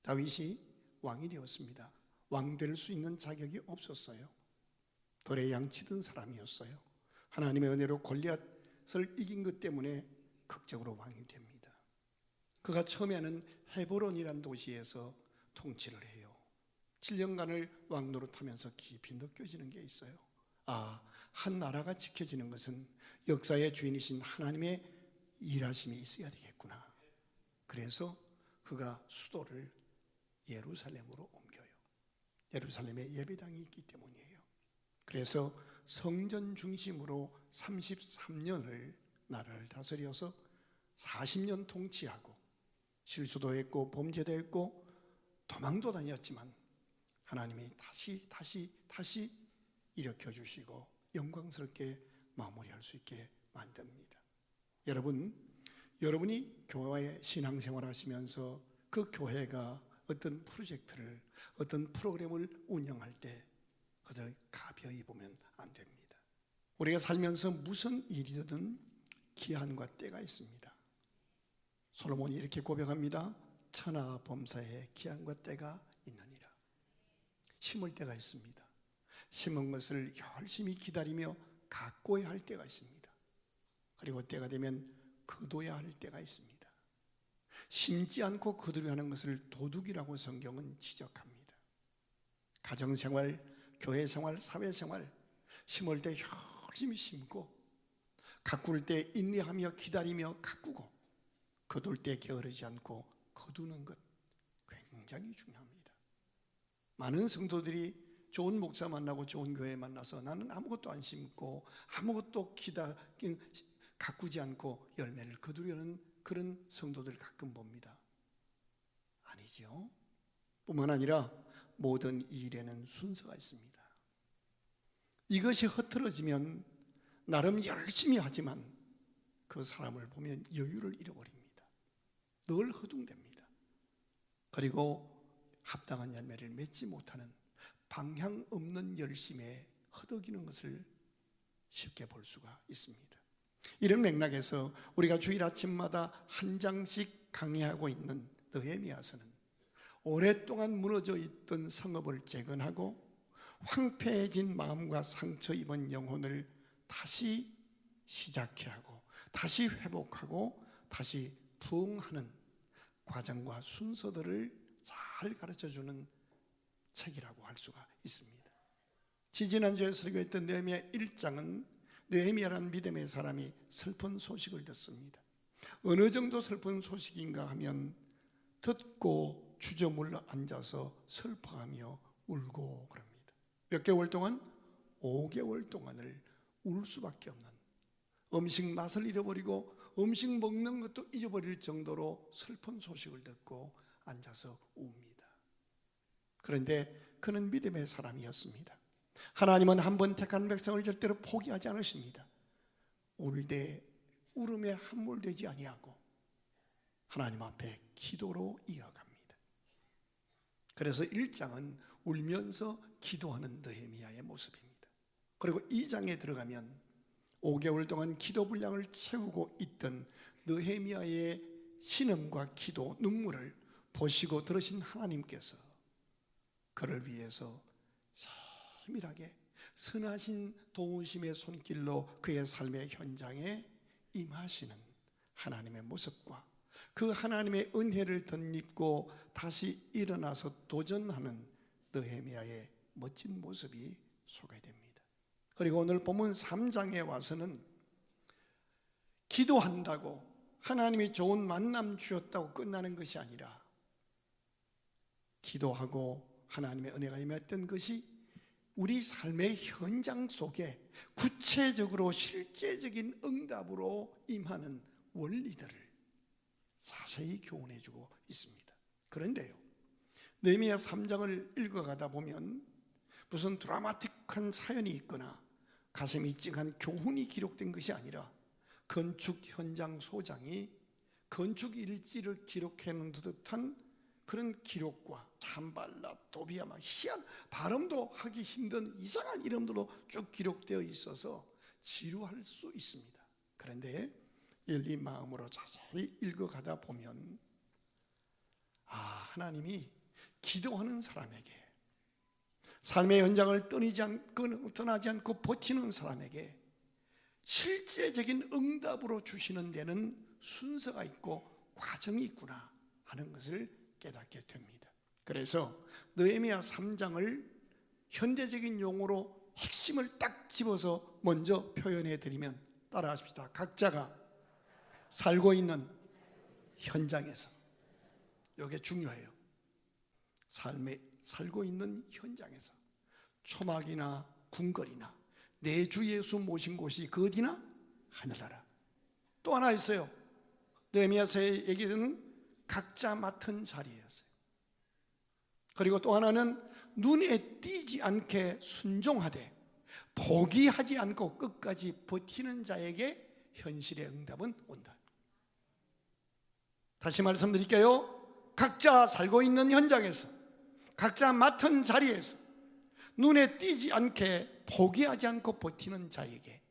다윗이 왕이 되었습니다. 왕 될 수 있는 자격이 없었어요. 돌에 양치던 사람이었어요. 하나님의 은혜로 골리앗을 이긴 것 때문에 극적으로 왕이 됩니다. 그가 처음에는 헤브론이라는 도시에서 통치를 해요. 7년간을 왕 노릇하면서 깊이 느껴지는 게 있어요. 한 나라가 지켜지는 것은 역사의 주인이신 하나님의 일하심이 있어야 되겠구나. 그래서 그가 수도를 예루살렘으로 옮겨요. 예루살렘에 예배당이 있기 때문이에요. 그래서 성전 중심으로 33년을 나라를 다스려서 40년 통치하고 실수도 했고 범죄도 했고 도망도 다녔지만 하나님이 다시 일으켜주시고 영광스럽게 마무리할 수 있게 만듭니다. 여러분이 교회 신앙생활 하시면서 그 교회가 어떤 프로젝트를, 어떤 프로그램을 운영할 때 그들을 가벼이 보면 안 됩니다. 우리가 살면서 무슨 일이든 기한과 때가 있습니다. 솔로몬이 이렇게 고백합니다. 천하범사에 기한과 때가 있느니라. 심을 때가 있습니다. 심은 것을 열심히 기다리며 가꿔야 할 때가 있습니다. 그리고 때가 되면 거둬야 할 때가 있습니다. 심지 않고 거두려 하는 것을 도둑이라고 성경은 지적합니다. 가정생활, 교회생활, 사회생활 심을 때 열심히 심고 가꿀 때 인내하며 기다리며 가꾸고 거둘 때 게으르지 않고 거두는 것 굉장히 중요합니다. 많은 성도들이 좋은 목사 만나고 좋은 교회 만나서 나는 아무것도 안 심고 아무것도 가꾸지 않고 열매를 거두려는 그런 성도들 가끔 봅니다. 아니지요. 뿐만 아니라 모든 일에는 순서가 있습니다. 이것이 흐트러지면 나름 열심히 하지만 그 사람을 보면 여유를 잃어버립니다. 늘 허둥댑니다. 그리고 합당한 열매를 맺지 못하는 방향 없는 열심에 허덕이는 것을 쉽게 볼 수가 있습니다. 이런 맥락에서 우리가 주일 아침마다 한 장씩 강의하고 있는 느헤미야서는 오랫동안 무너져 있던 성읍을 재건하고 황폐해진 마음과 상처 입은 영혼을 다시 시작해 하고 다시 회복하고 다시 부흥하는 과정과 순서들을 잘 가르쳐주는 책이라고 할 수가 있습니다. 지지난주에 설교했던 느헤미야 1장은 느헤미야라는 믿음의 사람이 슬픈 소식을 듣습니다. 어느 정도 슬픈 소식인가 하면 듣고 주저물러 앉아서 슬퍼하며 울고 그럽니다. 몇 개월 동안? 5개월 동안을 울 수밖에 없는, 음식 맛을 잃어버리고 음식 먹는 것도 잊어버릴 정도로 슬픈 소식을 듣고 앉아서 웁니다. 그런데 그는 믿음의 사람이었습니다. 하나님은 한 번 택한 백성을 절대로 포기하지 않으십니다. 울되 울음에 함몰되지 아니하고 하나님 앞에 기도로 이어갑니다. 그래서 1장은 울면서 기도하는 느헤미야의 모습입니다. 그리고 2장에 들어가면 5개월 동안 기도 분량을 채우고 있던 느헤미야의 신음과 기도, 눈물을 보시고 들으신 하나님께서 그를 위해서 세밀하게 선하신 도우심의 손길로 그의 삶의 현장에 임하시는 하나님의 모습과 그 하나님의 은혜를 덧입고 다시 일어나서 도전하는 느헤미야의 멋진 모습이 소개됩니다. 그리고 오늘 본문 3장에 와서는 기도한다고 하나님이 좋은 만남 주셨다고 끝나는 것이 아니라 기도하고 하나님의 은혜가 임했던 것이 우리 삶의 현장 속에 구체적으로 실제적인 응답으로 임하는 원리들을 자세히 교훈해 주고 있습니다. 그런데요, 느헤미야 3장을 읽어가다 보면 무슨 드라마틱한 사연이 있거나 가슴이 찡한 교훈이 기록된 것이 아니라 건축 현장 소장이 건축 일지를 기록해 놓은 듯한 그런 기록과 참발라, 도비야, 막 희한 발음도 하기 힘든 이상한 이름들로 쭉 기록되어 있어서 지루할 수 있습니다. 그런데 열린 마음으로 자세히 읽어가다 보면 하나님이 기도하는 사람에게, 삶의 현장을 떠나지 않고 버티는 사람에게 실제적인 응답으로 주시는 데는 순서가 있고 과정이 있구나 하는 것을 깨닫게 됩니다. 그래서 느헤미야 3장을 현대적인 용어로 핵심을 딱 집어서 먼저 표현해 드리면 따라하십시다. 각자가 살고 있는 현장에서, 이게 중요해요. 살고 있는 현장에서, 초막이나 궁궐이나 내 주 예수 모신 곳이 그 어디나 하늘나라. 또 하나 있어요. 느헤미야서의 얘기는 각자 맡은 자리였어요. 그리고 또 하나는 눈에 띄지 않게 순종하되 포기하지 않고 끝까지 버티는 자에게 현실의 응답은 온다. 다시 말씀드릴게요. 각자 살고 있는 현장에서, 각자 맡은 자리에서 눈에 띄지 않게 포기하지 않고 버티는 자에게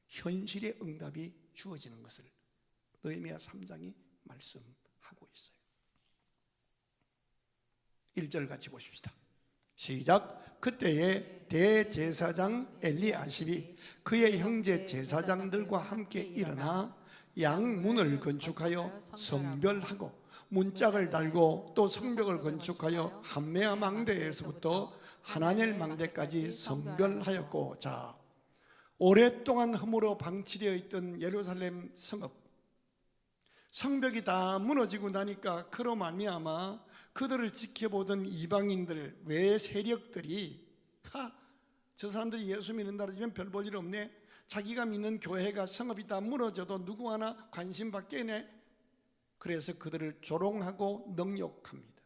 현실의 응답이 주어지는 것을 느헤미야 3장이 말씀하고 있어요. 1절 같이 보십시다. 시작. 그때에 대제사장 엘리야십이 그의 형제 제사장들과 함께 일어나 양문을 건축하여 성별하고 문짝을 달고 또 성벽을 건축하여 함메아 망대에서부터 하나넬 망대까지 성별하였고, 자, 오랫동안 허물어 방치되어 있던 예루살렘 성벽이 다 무너지고 나니까 그로 말미암아 그들을 지켜보던 이방인들, 외 세력들이 저 사람들이 예수 믿는다 그러면 별 볼 일 없네, 자기가 믿는 교회가 성읍이 다 무너져도 누구 하나 관심 받겠네. 그래서 그들을 조롱하고 능욕합니다.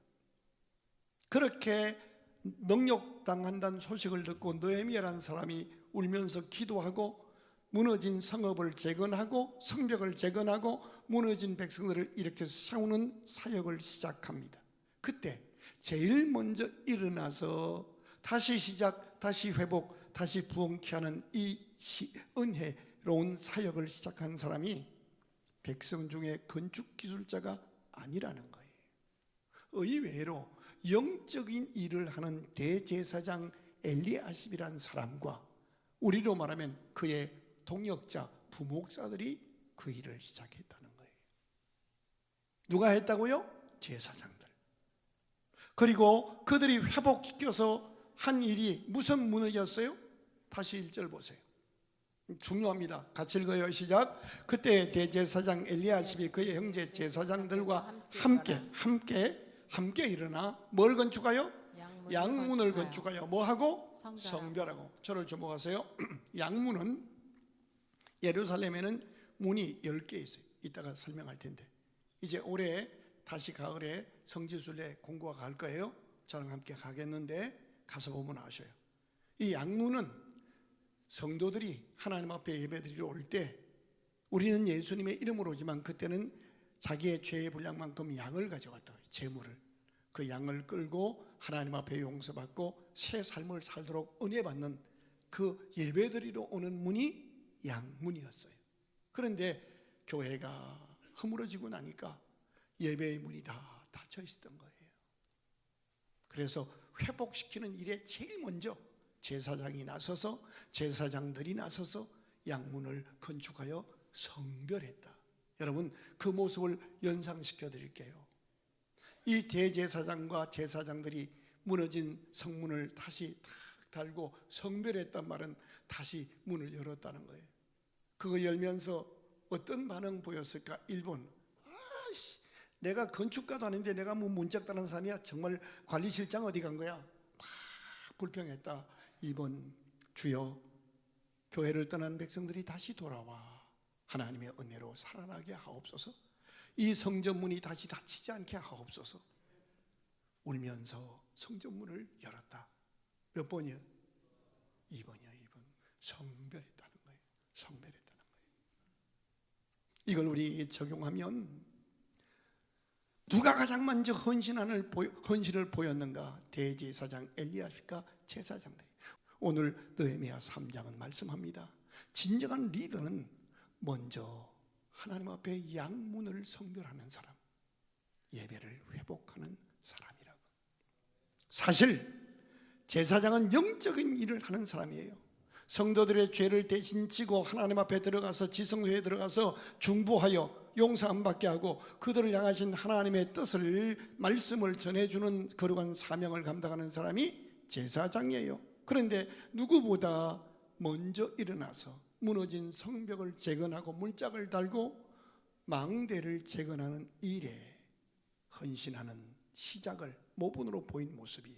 그렇게 능욕당한다는 소식을 듣고 느헤미야라는 사람이 울면서 기도하고 무너진 성읍을 재건하고 성벽을 재건하고 무너진 백성들을 일으켜서 세우는 사역을 시작합니다. 그때 제일 먼저 일어나서 다시 시작, 다시 회복, 다시 부흥케 하는 이 은혜로운 사역을 시작한 사람이 백성 중에 건축 기술자가 아니라는 거예요. 의외로 영적인 일을 하는 대제사장 엘리야십이라는 사람과 우리로 말하면 그의 동역자 부목사들이 그 일을 시작했다는 거예요. 누가 했다고요? 제사장들. 그리고 그들이 회복시켜서 한 일이 무슨 문이었어요? 다시 1절 보세요. 중요합니다. 같이 읽어요. 시작. 그때 대제사장 엘리야십이 그의 형제 제사장들과 함께 일어나 뭘 건축하여? 양문을 건축하여 뭐하고? 성별하고. 저를 주목하세요. 양문은 예루살렘에는 문이 10개 있어요. 이따가 설명할 텐데, 이제 올해 다시 가을에 성지순례 공고가 갈 거예요. 저랑 함께 가겠는데 가서 보면 아셔요. 이 양문은 성도들이 하나님 앞에 예배드리러 올 때 우리는 예수님의 이름으로 오지만 그때는 자기의 죄의 분량만큼 양을 가져갔다. 제물을. 그 양을 끌고 하나님 앞에 용서받고 새 삶을 살도록 은혜 받는 그 예배드리러 오는 문이 양문이었어요. 그런데 교회가 허물어지고 나니까 예배의 문이 다 닫혀 있었던 거예요. 그래서 회복시키는 일에 제일 먼저 제사장이 나서서, 제사장들이 나서서 양문을 건축하여 성별했다. 여러분, 그 모습을 연상시켜 드릴게요. 이 대제사장과 제사장들이 무너진 성문을 다시 탁 달고 성별했단 말은 다시 문을 열었다는 거예요. 그거 열면서 어떤 반응 보였을까? 1번, 내가 건축가도 아닌데 내가 뭐 문짝 다는 사람이야, 정말 관리실장 어디 간 거야? 불평했다. 2번, 주여, 교회를 떠난 백성들이 다시 돌아와 하나님의 은혜로 살아나게 하옵소서. 이 성전문이 다시 닫히지 않게 하옵소서. 울면서 성전문을 열었다. 몇 번이요? 2번이요. 2번. 성별했다는 거예요. 성별했다는 거예요. 이걸 우리 적용하면 누가 가장 먼저 헌신을 보였는가? 대제사장 엘리야십과 제사장들이. 오늘 느헤미야 3장은 말씀합니다. 진정한 리더는 먼저 하나님 앞에 양문을 성별하는 사람, 예배를 회복하는 사람이라고. 사실 제사장은 영적인 일을 하는 사람이에요. 성도들의 죄를 대신 지고 하나님 앞에 들어가서 지성소에 들어가서 중보하여 용서 안 받게 하고 그들을 향하신 하나님의 뜻을 말씀을 전해주는 거룩한 사명을 감당하는 사람이 제사장이에요. 그런데 누구보다 먼저 일어나서 무너진 성벽을 재건하고 문짝을 달고 망대를 재건하는 일에 헌신하는 시작을 모본으로 보인 모습이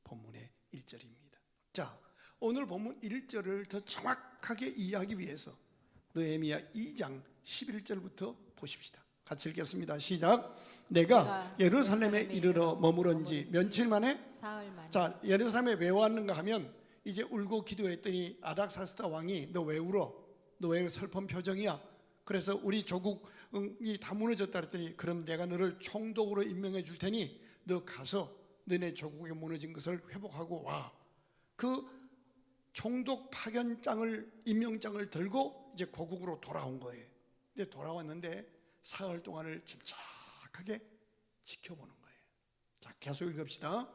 본문의 1절입니다. 자, 오늘 본문 1절을 더 정확하게 이해하기 위해서 느헤미야 2장 11절부터 보십시다. 같이 읽겠습니다. 시작. 내가 예루살렘에 이르러 머무른 지 며칠 만에? 사흘 만에. 자, 예루살렘에 왜 왔는가 하면 이제 울고 기도했더니 아닥사스다 왕이 너 왜 울어? 너 왜 슬픈 표정이야? 그래서 우리 조국이 다 무너졌다 그랬더니 그럼 내가 너를 총독으로 임명해 줄 테니 너 가서 너네 조국에 무너진 것을 회복하고 와. 그 총독 파견장을 임명장을 들고 이제 고국으로 돌아온 거예요. 근데 돌아왔는데 사흘 동안을 침착하게 지켜보는 거예요. 자, 계속 읽읍시다.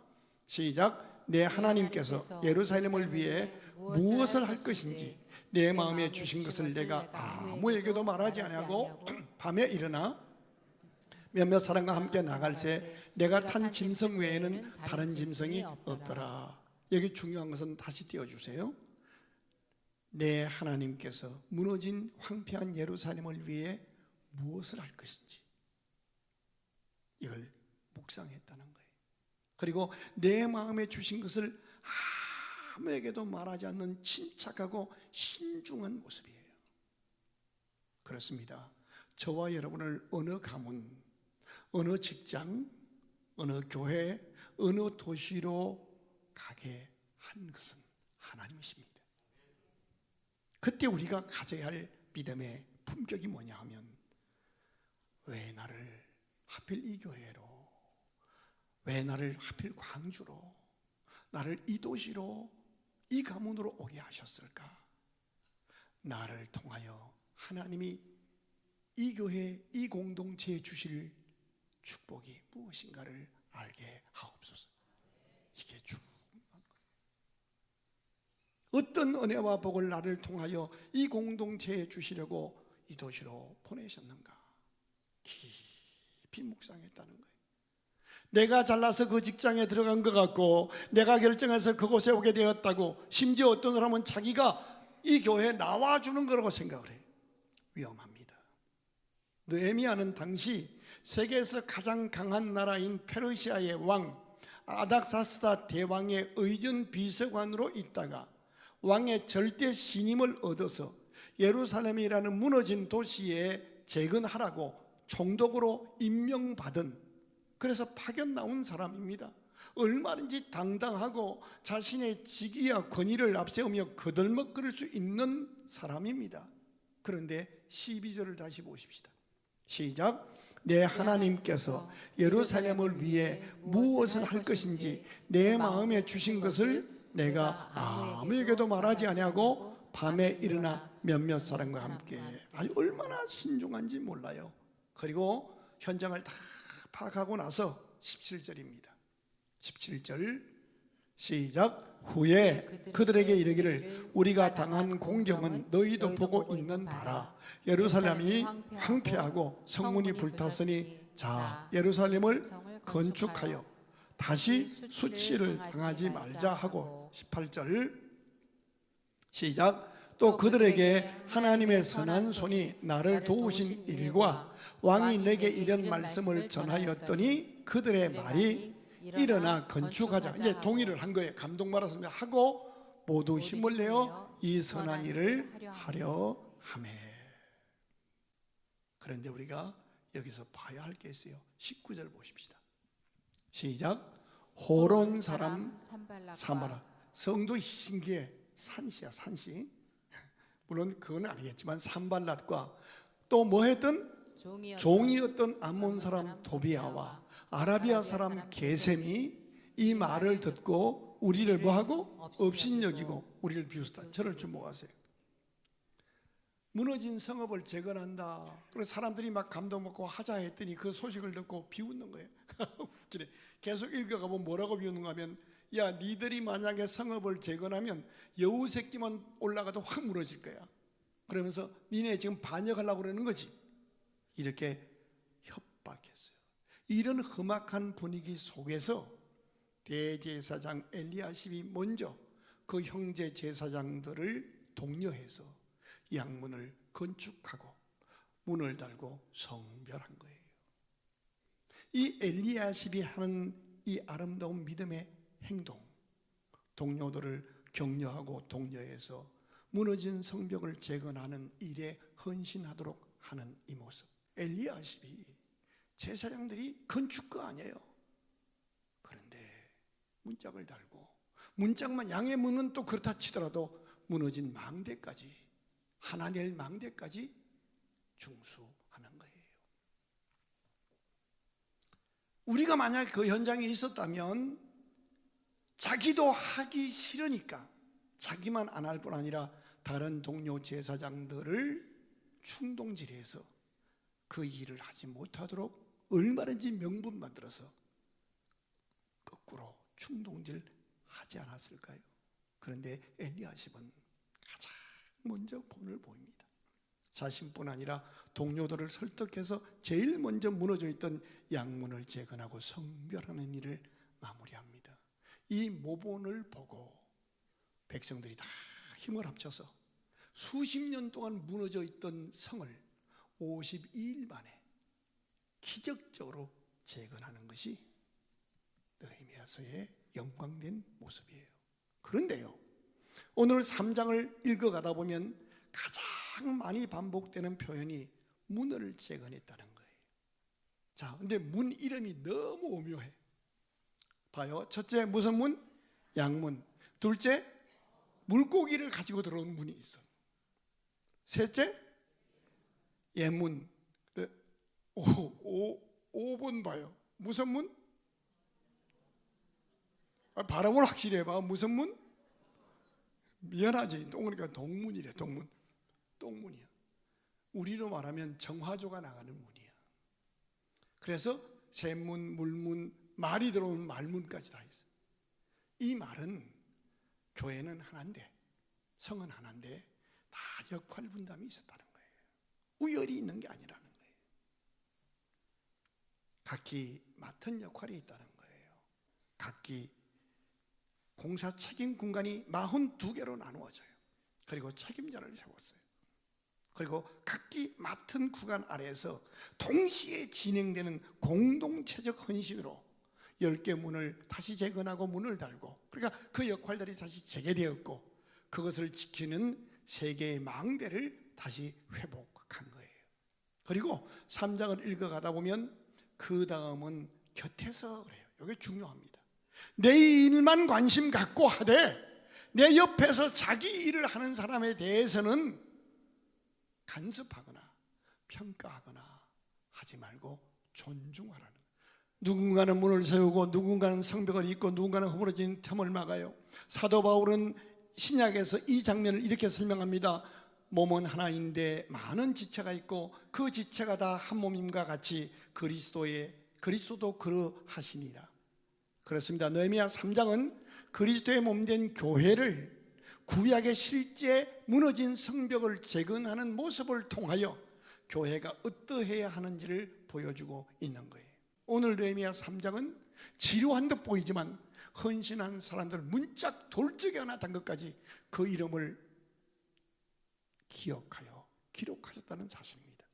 시작. 내 하나님께서 예루살렘을 위해 무엇을 할 것인지 내 마음에 주신 것을 내가 아무에게도 말하지 아니하고 밤에 일어나 몇몇 사람과 함께 나갈새 내가 탄 짐승 외에는 다른 짐승이 없더라. 여기 중요한 것은 다시 띄워주세요. 내 하나님께서 무너진 황폐한 예루살렘을 위해 무엇을 할 것인지 이걸 묵상했다는 거예요. 그리고 내 마음에 주신 것을 아무에게도 말하지 않는 침착하고 신중한 모습이에요. 그렇습니다. 저와 여러분을 어느 가문, 어느 직장, 어느 교회, 어느 도시로 가게 한 것은 하나님이십니다. 그때 우리가 가져야 할 믿음의 품격이 뭐냐 하면 왜 나를 하필 이 교회로, 왜 나를 하필 광주로, 나를 이 도시로, 이 가문으로 오게 하셨을까? 나를 통하여 하나님이 이 교회, 이 공동체에 주실 축복이 무엇인가를 알게 하옵소서. 이게 중요한 거예요. 어떤 은혜와 복을 나를 통하여 이 공동체에 주시려고 이 도시로 보내셨는가? 깊이 묵상했다는 거예요. 내가 잘나서 그 직장에 들어간 것 같고 내가 결정해서 그곳에 오게 되었다고 심지어 어떤 사람은 자기가 이 교회에 나와주는 거라고 생각을 해요. 위험합니다. 느헤미야는 당시 세계에서 가장 강한 나라인 페르시아의 왕 아닥사스다 대왕의 의전 비서관으로 있다가 왕의 절대 신임을 얻어서 예루살렘이라는 무너진 도시에 재건하라고 총독으로 임명받은, 그래서 파견 나온 사람입니다. 얼마든지 당당하고 자신의 직위와 권위를 앞세우며 거들먹거릴 수 있는 사람입니다. 그런데 12절을 다시 보십시다. 시작. 내 하나님께서 예루살렘을 위해 무엇을 할 것인지 내 마음에 주신 것을 내가 아무에게도 말하지 아니하고 밤에 일어나 몇몇 사람과 함께. 아니 얼마나 신중한지 몰라요. 그리고 현장을 다 파악하고 나서 17절입니다. 17절 시작. 후에 그들에게 이르기를 우리가 당한 공경은 너희도 보고 있는 바라. 예루살렘이 황폐하고 성문이 불탔으니 자 예루살렘을 건축하여 다시 수치를 당하지 말자 하고 18절 시작. 또 그들에게 하나님의 선한 손이 나를 도우신 일과 왕이 내게 이런 말씀을 전하였더니 그들의 말이 일어나 건축하자. 이제 동의를 한 거예요. 감동받아서 하고 모두 힘을 내어 이 선한 일을 하려 하매. 그런데 우리가 여기서 봐야 할 게 있어요. 19절 보십시다. 시작. 호론 사람 산발락. 성도 신기해. 산시야 산시. 물론 그건 아니겠지만 산발락과 또 뭐 했던 종이었던 암몬 사람 도비아와 아라비아 사람 게셈이 이 말을 듣고 우리를 뭐하고? 업신여기고 우리를 비웃다. 저를 주목하세요. 무너진 성읍을 재건한다. 그래서 사람들이 막 감동받고 하자 했더니 그 소식을 듣고 비웃는 거예요. 웃기네. 계속 읽어가면 뭐라고 비웃는가 하면, 야, 니들이 만약에 성읍을 재건하면 여우 새끼만 올라가도 확 무너질 거야. 그러면서 니네 지금 반역하려고 그러는 거지. 이렇게 협박했어요. 이런 험악한 분위기 속에서 대제사장 엘리야십이 먼저 그 형제 제사장들을 독려해서 양문을 건축하고 문을 달고 성별한 거예요. 이 엘리야십이 하는 이 아름다운 믿음의 행동, 동료들을 격려하고 독려해서 무너진 성벽을 재건하는 일에 헌신하도록 하는 이 모습. 엘리야십이 제사장들이 건축가 아니에요. 그런데 문짝을 달고, 문짝만 양의 문은 또 그렇다 치더라도 무너진 망대까지, 하나넬 망대까지 중수하는 거예요. 우리가 만약 그 현장에 있었다면 자기도 하기 싫으니까 자기만 안 할 뿐 아니라 다른 동료 제사장들을 충동질해서 그 일을 하지 못하도록 얼마든지 명분 만들어서 거꾸로 충동질 하지 않았을까요? 그런데 엘리야십은 가장 먼저 본을 보입니다. 자신뿐 아니라 동료들을 설득해서 제일 먼저 무너져 있던 양문을 재건하고 성별하는 일을 마무리합니다. 이 모본을 보고 백성들이 다 힘을 합쳐서 수십 년 동안 무너져 있던 성을 52일 만에 기적적으로 재건하는 것이 느헤미야서의 영광된 모습이에요. 그런데요, 오늘 3장을 읽어가다 보면 가장 많이 반복되는 표현이 문을 재건했다는 거예요. 자, 근데 문 이름이 너무 오묘해. 봐요. 첫째, 무슨 문? 양문. 둘째, 물고기를 가지고 들어온 문이 있어. 셋째, 예문. 5번 봐요. 무슨 문? 발음을 확실히 해봐. 무슨 문? 미안하지. 그러니까 동문이래. 동문. 똥문이야. 우리로 말하면 정화조가 나가는 문이야. 그래서 샘문, 물문, 말이 들어오면 말문까지 다 있어. 이 말은 교회는 하나인데, 성은 하나인데 다 역할 분담이 있었다는 거예요. 우열이 있는 게 아니라는 거예요. 각기 맡은 역할이 있다는 거예요. 각기 공사 책임 공간이 42개로 나누어져요. 그리고 책임자를 세웠어요. 그리고 각기 맡은 구간 아래에서 동시에 진행되는 공동체적 헌신으로 10개 문을 다시 재건하고 문을 달고, 그러니까 그 역할들이 다시 재개되었고, 그것을 지키는 3개의 망대를 다시 회복한 거예요. 그리고 3장을 읽어가다 보면 그 다음은 곁에서 그래요. 이게 중요합니다. 내 일만 관심 갖고 하되 내 옆에서 자기 일을 하는 사람에 대해서는 간섭하거나 평가하거나 하지 말고 존중하라는. 누군가는 문을 세우고 누군가는 성벽을 잇고 누군가는 허물어진 틈을 막아요. 사도 바울은 신약에서 이 장면을 이렇게 설명합니다. 몸은 하나인데 많은 지체가 있고 그 지체가 다 한 몸임과 같이 그리스도도 그러하시니라. 그렇습니다. 느헤미야 3장은 그리스도의 몸된 교회를 구약의 실제 무너진 성벽을 재건하는 모습을 통하여 교회가 어떠해야 하는지를 보여주고 있는 거예요. 오늘 느헤미야 3장은 지루한 듯 보이지만 헌신한 사람들 문짝 돌적이 하나 단 것까지 그 이름을 기억하여 기록하셨다는 사실입니다.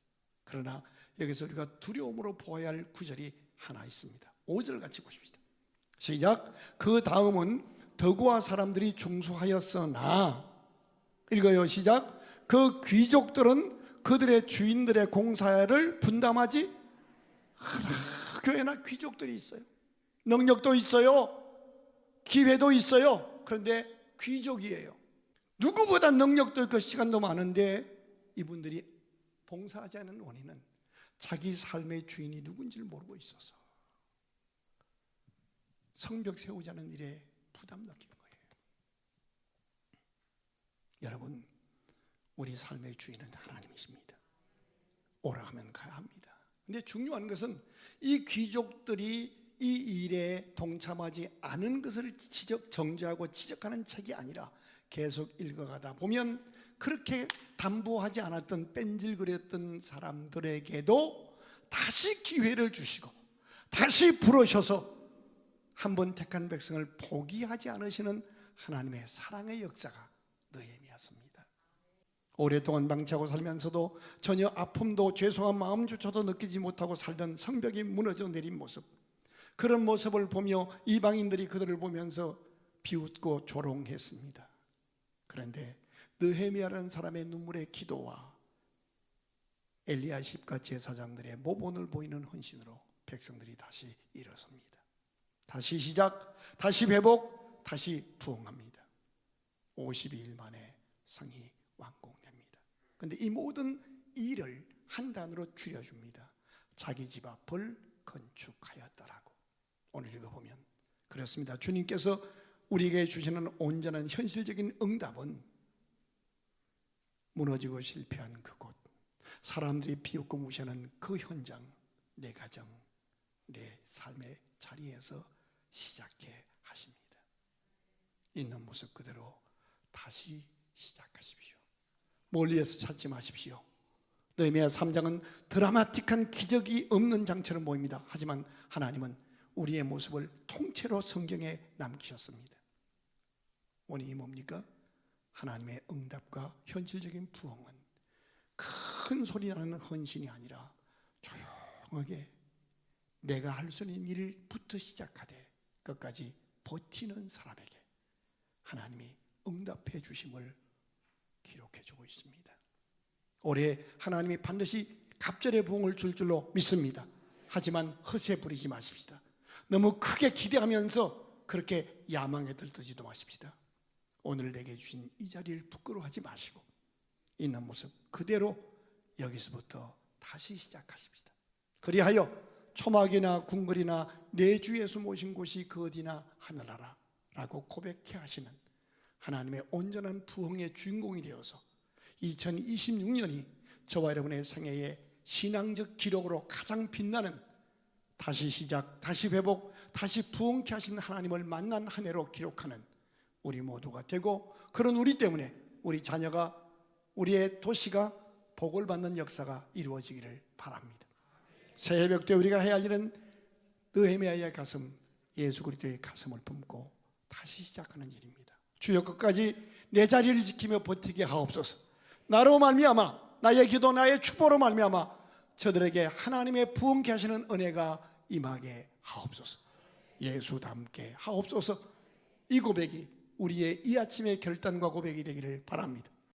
그러나 여기서 우리가 두려움으로 보아야 할 구절이 하나 있습니다. 5절 같이 보십시다. 시작. 그 다음은 더구와 사람들이 중수하였으나, 읽어요. 시작. 그 귀족들은 그들의 주인들의 공사를 분담하지. 교회나 귀족들이 있어요. 능력도 있어요. 기회도 있어요. 그런데 귀족이에요. 누구보다 능력도 있고 시간도 많은데 이분들이 봉사하지 않은 원인은 자기 삶의 주인이 누군지를 모르고 있어서 성벽 세우자는 일에 부담 느끼는 거예요. 여러분, 우리 삶의 주인은 하나님이십니다. 오라 하면 가야 합니다. 근데 중요한 것은 이 귀족들이 이 일에 동참하지 않은 것을 정죄하고 지적하는 책이 아니라 계속 읽어가다 보면 그렇게 담보하지 않았던 뺀질거렸던 사람들에게도 다시 기회를 주시고 다시 부르셔서 한번 택한 백성을 포기하지 않으시는 하나님의 사랑의 역사가 느헤미야서입니다. 오랫동안 방치하고 살면서도 전혀 아픔도 죄송한 마음조차도 느끼지 못하고 살던 성벽이 무너져 내린 모습, 그런 모습을 보며 이방인들이 그들을 보면서 비웃고 조롱했습니다. 그런데 느헤미야라는 사람의 눈물의 기도와 엘리야십과 제사장들의 모본을 보이는 헌신으로 백성들이 다시 일어섭니다. 다시 시작, 다시 회복, 다시 부흥합니다. 52일 만에 성이 완공됩니다. 그런데 이 모든 일을 한 단어로 줄여줍니다. 자기 집 앞을 건축하였다라고. 오늘 읽어보면 그렇습니다. 주님께서 우리에게 주시는 온전한 현실적인 응답은 무너지고 실패한 그곳, 사람들이 비웃고 무시하는 그 현장, 내 가정, 내 삶의 자리에서 시작해 하십니다. 있는 모습 그대로 다시 시작하십시오. 멀리에서 찾지 마십시오. 느헤미야 3장은 드라마틱한 기적이 없는 장처럼 보입니다. 하지만 하나님은 우리의 모습을 통째로 성경에 남기셨습니다. 원인이 뭡니까? 하나님의 응답과 현실적인 부흥은 큰 소리 나는 헌신이 아니라 조용하게 내가 할 수 있는 일부터 시작하되 끝까지 버티는 사람에게 하나님이 응답해 주심을 기록해 주고 있습니다. 올해 하나님이 반드시 갑절의 부흥을 줄 줄로 믿습니다. 하지만 허세 부리지 마십시다. 너무 크게 기대하면서 그렇게 야망에 들뜨지도 마십시다. 오늘 내게 주신 이 자리를 부끄러워하지 마시고 있는 모습 그대로 여기서부터 다시 시작하십시다. 그리하여 초막이나 궁궐이나 내 주 예수 모신 곳이 그 어디나 하늘나라 라고 고백해 하시는 하나님의 온전한 부흥의 주인공이 되어서 2026년이 저와 여러분의 생애의 신앙적 기록으로 가장 빛나는 다시 시작, 다시 회복, 다시 부흥케 하신 하나님을 만난 한 해로 기록하는 우리 모두가 되고, 그런 우리 때문에 우리 자녀가, 우리의 도시가 복을 받는 역사가 이루어지기를 바랍니다. 새해벽 때 우리가 해야 할 일은 느헤미야의 가슴, 예수 그리스도의 가슴을 품고 다시 시작하는 일입니다. 주여 끝까지 내 자리를 지키며 버티게 하옵소서. 나로 말미암아, 나의 기도, 나의 축복으로 말미암아 저들에게 하나님의 부흥케 하시는 은혜가 임하게 하옵소서. 예수 닮게 하옵소서. 이 고백이 우리의 이 아침의 결단과 고백이 되기를 바랍니다.